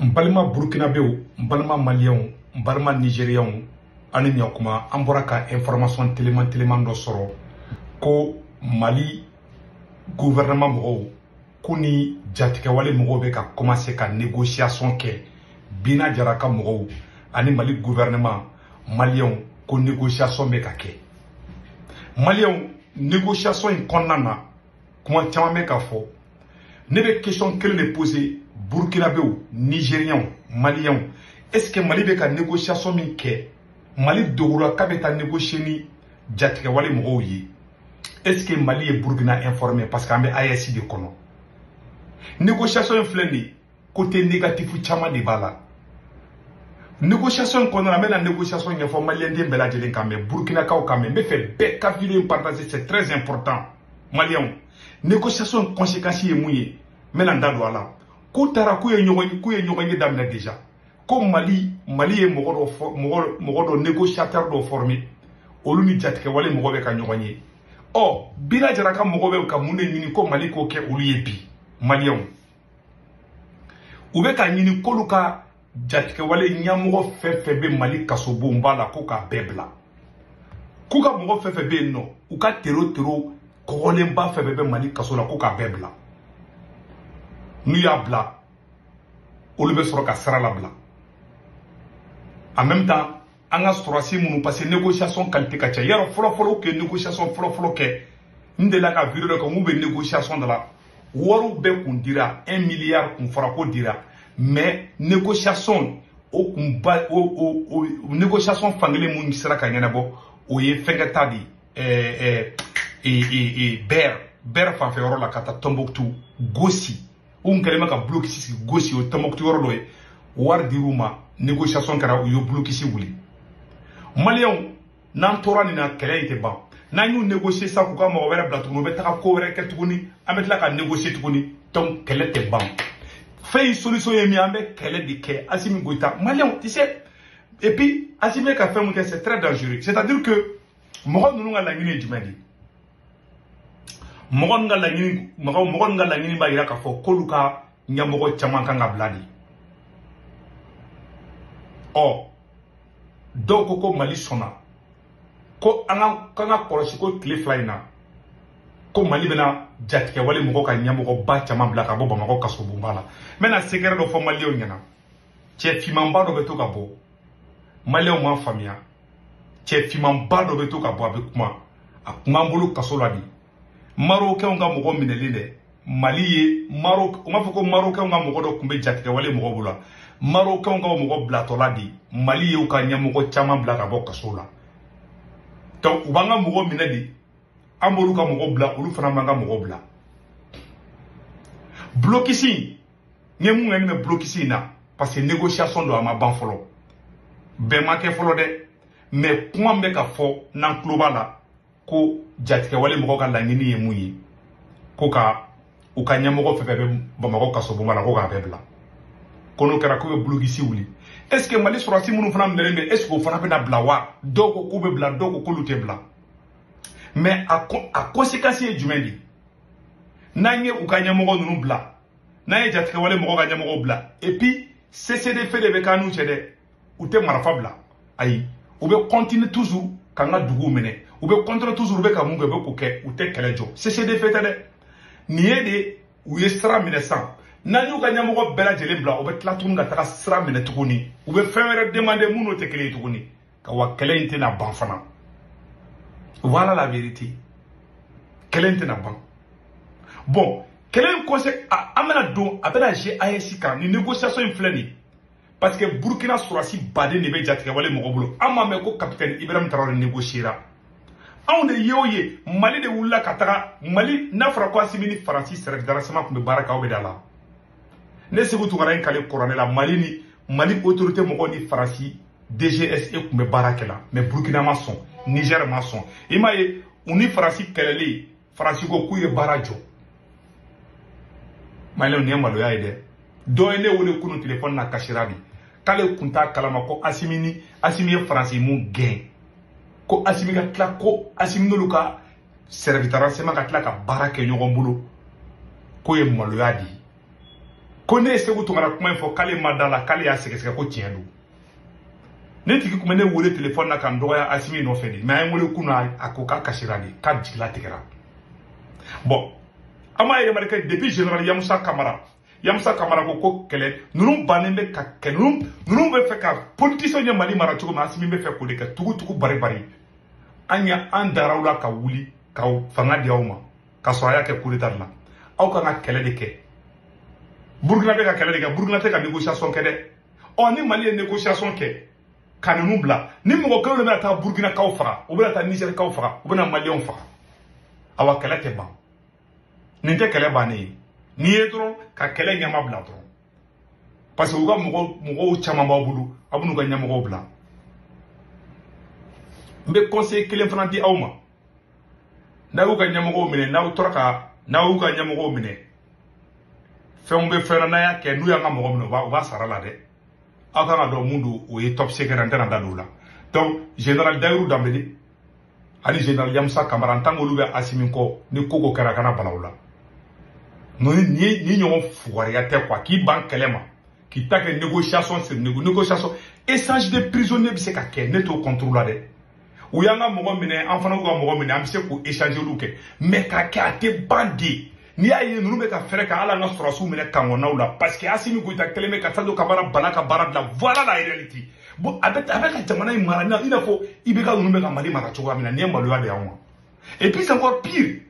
Mbalima Burkinabéo, Mbalima Malien, Mbalima Nigérian, ani nyakuma ambora ka information télément do soro ko Mali gouvernement mo kuni jatika wale mo be ka commencer ka négociation ke bina jaraka mo ani Mali gouvernement malien ko négociation be ka ke malien négociation in konnana kuma chama me ka fo ne be question que le poser Burkinabéo, Nigérian, Malien, est-ce que Mali be ka négociation min ke Mali dogura kabeta négocier ni jatika wale mo yi est-ce que Mali et Burkina informé parce qu'en AES de kono négociation infleni côté négatif chama de bala négociation kono la mena négociation il faut malien de bela de kamé Burkina ka kamé me fait be ka filer partager c'est très important malien négociation conséquences est mouillé mena ndalo ala ko tara ku ye nyogoni damna déjà comme Mali est mogodo négociateur do formé oluni jatika wale mogobe ka nyogoni oh bila jaraka mogobe ka munde nyini ko Mali ko ke oluyebi malien ube ka nyini ko luka jatika wale nyamogo fefebe Mali kasobo mbala ko ka bebla ko ka mogo fefebe no u ka tero ko lemba fefebe Mali kasola ko ka bebla nu ya bla olube soro ka sarala bla en même temps anga strasi munu parce que négociation qualité ka yaro folo ke négociation folo ke ndela ka vidéo ko mube négociation de la waru be kundira 1 milliard kun fara ko dira mais négociation o kumba o négociation fangele mun sira ka nyana bo o ye fengata di ber fa fe oro la kata Tombouctou Gossi un kelema ka bloquer si Gossi o Tombouctou oro loye war diruma négociation kara o yo bloquer si wuli malien nan tora ni na kele ite ban nan ñu négocier ça ko ka mo wera bla tuno be ta ko wera ke tukuni amet la ka négocier tukuni donc kele te ban fait solution yemi ambe kele di ke Assimi Goïta malien tu sais et puis Assimi ka fait mon c'est très dangereux c'est-à-dire que mo nunu nga la ngini jumedi mo nga la ngini ba ira ka fo koluka nyambo chama kanga bladi oh donc ko Mali sona ko anga kanga korosi ko tile flyna ko Mali bena jatika wale mo ka nyamo ko ba chama blaka bo ba mako kaso bumbala mena sekere do fo Mali o nyana che fimamba do beto ka bo Mali o ma famia che fimamba do beto ka bo avec moi akuma mbulu kaso la di Marocain nga mo ko minelinde Mali ye Maroc o ma fo ko Marocain nga mo ko do kumbe jatika wale mo ko bula Marocain nga mo ko blatola di Mali ye ka nyamo ko chama blaka bo kaso la donc ubanga mo ko minedi ambolu ka mo ko bla ulu fana manga mo ko bla blokisi ngemu ngene blokisi na parce que négociation do ama ban folo be ma ke folo de mais kuma mbe ka fo nan globala ko jatika wale mo ka langini ye muyi ko ka u ka nyamo ko fefebe bamako kaso bumala ko ka bebla kono kera ko be blokisi wuli est-ce que Mali sura si munu fana mbelembe est-ce que fana be na blawa doko ko be bla doko ko lute bla mais a conséquence est jumendi nanye u ka nyamo ko nunu bla naye jatika wale mo ka nyamo ko bla et puis CCD fait de bekanu chede ou te marafa bla ayi ou be continue toujours kanga dugu mene ou be continue toujours be ka munga be ko ke ou te kelejo CCD fait de nié de ou yestra 1900 nanyu ka nyamo ko bela jele bla ou be tlatun ga taka sra mene tukuni ou be fenwere demander muno te kele tukuni ka wa kele inte na ban fana voilà la vérité kele inte na ban bon quel conseil amena don abena GAS kan ni négociation inflani parce que Burkina surasi bade ne be jatika wale mo bolo amma me ko capitaine Ibrahim Traoré négociera on de yoye Mali de wula katara Mali na fara ko Assimi Francis sera darasama ko be baraka o be dala ne se butu ngara kale colonel Mali autorité mo ni Francis DGS e ko be baraka la mais Burkina mason Niger mason imaye uni Francis kelele Francis ko kuye barajo Malien ne malo ya ide do ene wole kunu téléphone na kashirabi kale kunta kalama ko Assimi français mu gain ko Assimi ga tla ko Assimi no luka servitara sema ga tla ka barake nyogo mbulu ko ye malo ya di Connaît ce que tu m'as raconté, il faut qu'aller madala, qu'aller à ce que c'est que tu as dit. Ne tigi kumene wole téléphone na kan doya Assimi no fedi mais ay wole kuna akoka kashirani ka jigla tigara bon ama ye marke depuis général Yamusa Kamara ko kele nunu banembe ka kenum nunu be fe ka politicien nya Mali mara tugo ma Assimi be fe ko de ka tugu bari anya andarawla ka wuli ka fanga diawma ka soya ke kulita la aw kana kele de ke Burkina be ka kele de ka Burkina te ka négociation ke de on ni Mali négociation ke kanunu bla ni mo ko le ta Burkina kaw fara o bela ta Niger kaw fara o bena Malion fara awa kele te ban ni te kele bani ni etron ka kele nyama bla tron parce que uga mo chama ba bulu abunu ga nyama go bla mbe conseil kele fana di awma na uga nyama go mine na utoraka na uga nyama go mine fembe fera na ya ke nu ya ngamo go mine ba sara la de akana do mundu o est top secret antena dadula donc général Dairou Dambélé ani général Yamusa Kamara tangolu be Assimi ko ni koko kara kana balawla no ni ñoo fuwari ya te quoi qui ban kelema qui ta que négociation sur négociation échange de prisonniers bi se ka ke ne to contrôle de ou yanga mo mine enfana ko mo mine am se ko échanger luke mais ka ke ate bandi ni ayi nunu be ka fere ka ala na surasu mine kango naula parce que Assimi Goïta keleme ka tando kabara banaka barabla voilà la réalité bon avec jamana imarana il faut ibeka nunu be ka Mali mara choga mina ni mbalo ya de yanwa et puis c'est encore pire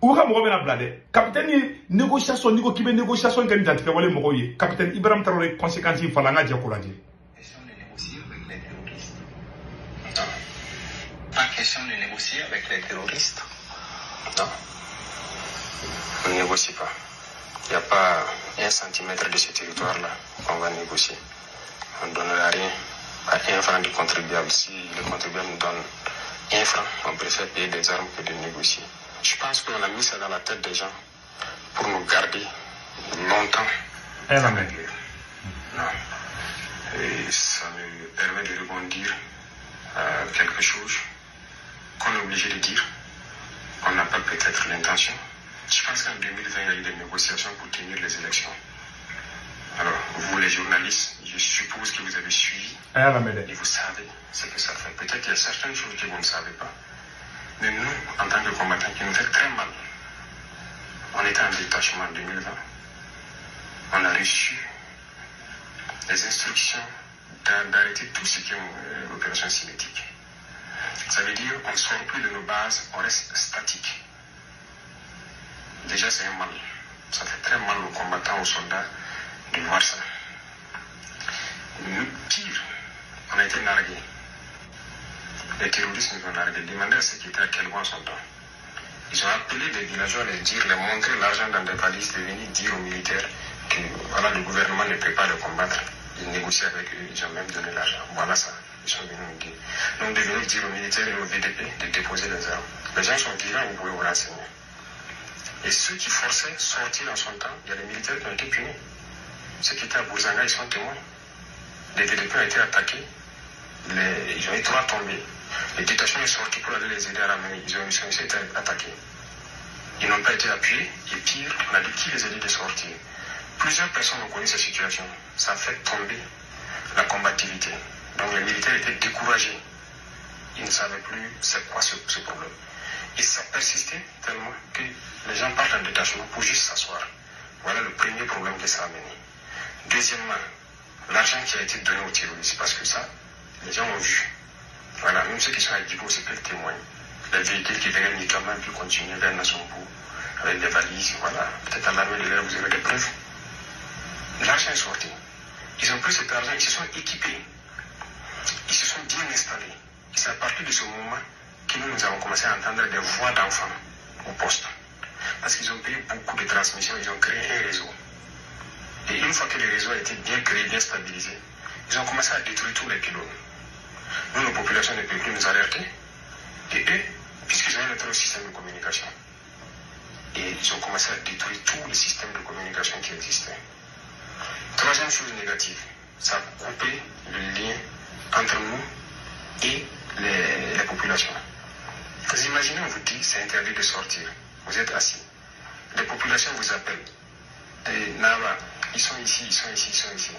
ou ka mo be na blade capitaine négociation ni ko kibe négociation kan jantika wala mo ye capitaine Ibrahim Traoré conséquences fala nga je ko laje pas question de négocier avec les terroristes. Non. On ne négocie pas. Il n'y a pas un centimètre de ce territoire-là qu'on va négocier. On ne donnera rien à un franc du contribuable. Si le contribuable nous donne un franc, on préfère payer des armes que de négocier. Je pense qu'on a mis ça dans la tête des gens pour nous garder longtemps. Non. Et ça me permet de rebondir à quelque chose qu'on est obligé de dire. On n'a pas peut-être l'intention. Je pense qu'en 2020, il y a eu des négociations pour tenir les élections. Alors, vous les journalistes, je suppose que vous avez suivi et vous savez ce que ça fait. Peut-être qu'il y a certaines choses que vous ne savez pas. Mais nous, en tant que combattants, qui nous fait très mal. On était en détachement en 2020. On a reçu les instructions d'arrêter tout ce qui est opération cinétique. Ça veut dire qu'on ne sort plus de nos bases, on reste statique. Déjà, c'est un mal. Ça fait très mal aux combattants, aux soldats de voir ça. Nous, pire, on a été nargués. Les terroristes nous ont nargués. Demandez à ceux qui étaient à quel point sont temps. Ils ont appelé des villageois, les montrer l'argent dans des valises, de venir dire aux militaires que voilà, le gouvernement ne peut pas les combattre. Ils négocient avec eux, ils ont même donné l'argent. Voilà ça. Ils sont venus nous dire. Donc, de venir dire aux militaires et aux VDP de déposer les armes. Les gens sont vivants, vous pouvez vous renseigner. Et ceux qui forçaient sortir en son temps, il y a des militaires qui ont été punis. Ceux qui étaient à Bourzanga, ils sont témoins. Les VDP ont été attaqués. Ils ont été 3 tombés. Les détachements sont sortis pour aller les aider à ramener. Ils ont été attaqués. Ils n'ont pas été appuyés. Et pire, on a dit qui les a dit de sortir. Plusieurs personnes ont connu cette situation. Ça a fait tomber la combativité. Donc les militaires étaient découragés. Ils ne savaient plus c'est quoi ce problème. Et ça persistait tellement que les gens partent en détachement pour juste s'asseoir. Voilà le premier problème que ça a amené. Deuxièmement, l'argent qui a été donné aux terroristes, parce que ça, les gens ont vu. Voilà, même ceux qui sont à Djibo, c'est peuvent témoigner. Les véhicules qui venaient mutuellement puis continuer vers Nassonpou avec des valises, voilà. Peut-être à l'armée de l'air, vous avez des preuves. L'argent est sorti. Ils ont pris cet argent, ils se sont équipés. Ils se sont bien installés. Et c'est à partir de ce moment que nous avons commencé à entendre des voix d'enfants au poste. Parce qu'ils ont payé beaucoup de transmissions, ils ont créé un réseau. Et une fois que le réseau a été bien créé, bien stabilisé, ils ont commencé à détruire tous les pylônes. Nous, nos populations ne peuvent plus nous alerter. Et eux, puisqu'ils ont notre système de communication, et ils ont commencé à détruire tous les systèmes de communication qui existaient. Troisième chose négative, ça a coupé le lien entre nous et les populations. Vous imaginez, on vous dit c'est interdit de sortir. Vous êtes assis. Les populations vous appellent. Et Nava, ils sont ici, ils sont ici, ils sont ici.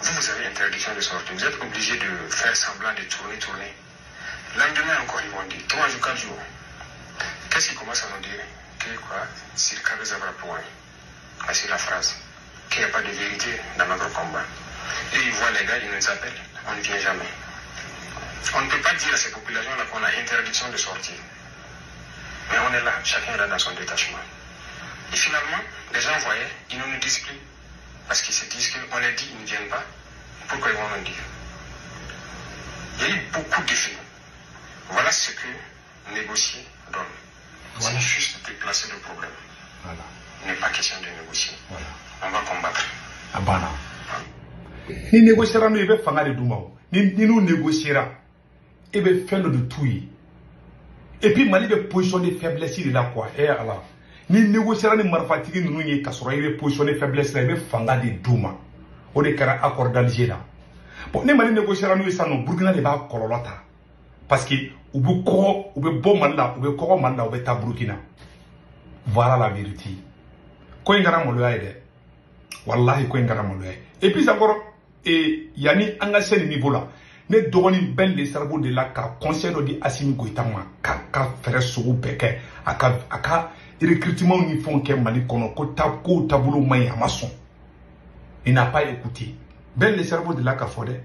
Vous avez interdiction de sortir. Vous êtes obligé de faire semblant de tourner. Lendemain encore, ils vont dire 3 jours, 4 jours. Qu'est-ce qu'ils commencent à nous dire? Que quoi? C'est le cas des Avrapois. C'est la phrase. Qu'il n'y a pas de vérité dans notre combat. Et ils voient les gars, ils nous appellent. On ne vient jamais. On ne peut pas dire à ces populations-là qu'on a interdiction de sortir. Mais on est là, chacun est là dans son détachement. Et finalement, les gens voyaient, ils ne nous disent plus. Parce qu'ils se disent qu'on les dit, ils ne viennent pas. Pourquoi ils vont nous dire? Il y a eu beaucoup d'effets. Voilà ce que négocier donne. Voilà. C'est juste déplacer le problème. Voilà. Il n'est pas question de négocier. Voilà. On va combattre. Abana. Ni négociera, nous, il va faire des doumao. Ni nous négociera, il va faire de tout. Et puis, Mali va positionner faiblesse de la quoi. Et alors, ni négociera, ni marfatigi, nous n'y cassera, il va positionner faiblesse, il va faire des douma. On est carré accord d'Alger là. Bon, ni Mali négociera, nous, ça, nous, Burkina, il va colorata. Parce que, ou be bon mandat, ou be koro mandat, ou be ta Burkina. Voilà la vérité. Ko ingara molo aide. Wallahi ko ingara molo aide. Et puis encore, yani anga sen niveau là. Ne dogoni ben de cerveau de la ka conseil de Assimi Goïta ma ka faire sou beke aka recrutement ni font ke Mali kono ko tabulu may amason. Il n'a pas écouté. Ben le cerveau de la ka fodé.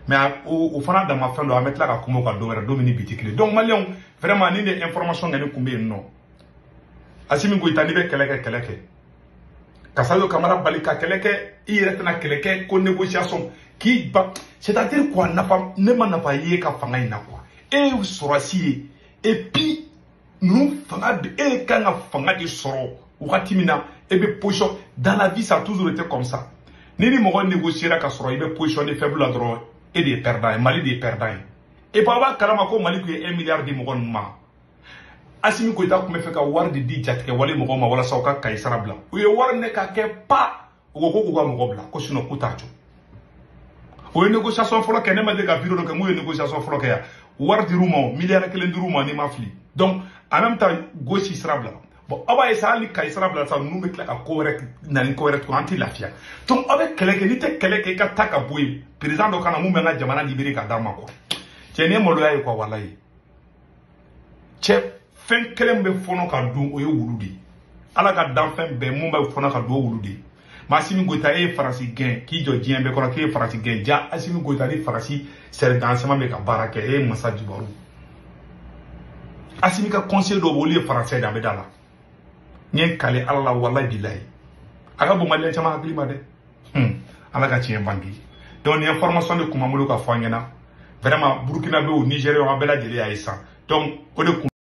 Mais au fana dans ma fin, on va mettre là à Kumo Kadora, Domini Bitikle. Donc, Malion, vraiment, il y a des informations qui sont non. Assimi Goïta ni be keleke. Kasalo Kamara Balika keleke, il reste na keleke, qu'on négociation. Qui va, c'est-à-dire quoi, n'a pas yé ka fangay na quoi. Et vous sorasi, et puis, nous, fangad, et quand on fangad de soro, ou ratimina, et bien, position, dans la vie, ça a toujours été comme ça. Ni mo négociera ka soro, il be positionné faible à droite. Et des perdants, Mali des perdants. Et Baba Kalamako Mali qui est 1 milliard de Mogonma. Assimi Goïta comme fait qu'à war de dit que Wale Mogoma wala sauka Kaisarabla. Ou ye war ne ka ke pas ou Goga Mogobla, Kosino Kutacho. Ou une négociation for la Kenema de Capiro que mou une négociation for la war du Rouman, milliard que l'Indrouman ni mafli. Donc, en même temps, Gossi Srabla. Bon, aba esa li Kaisarabla ça nous met là correct, nan correct anti lafia. Donc, avec quelqu'un ka taka boy. Président de Kana Moumena Jamana libéré Kadama quoi. Tiens, Moloya quoi, Walaï. Chef, fin Kelembe Fono Kadou, Oyo Wuludi. Alaga d'enfin, Ben Mumba Fono Kadou Wuludi. Massimi Goïta est Farasi Gain, qui doit dire, mais qu'on a créé Farasi Gain, Dia, Assimi Goïta est Farasi, c'est dansement avec un barake et Massa du Barou. Assimi ka conseil de Woli Farasai d'Abedala. Nien Kale Allah Walaï Bilay. Arabu Malien Chama Glimade. Alaga Tien Bangi. Donc, les informations de Koumamolo Kafouangena, vraiment, Burkina Faso, Nigeria, on a bel à dire à ça. Donc,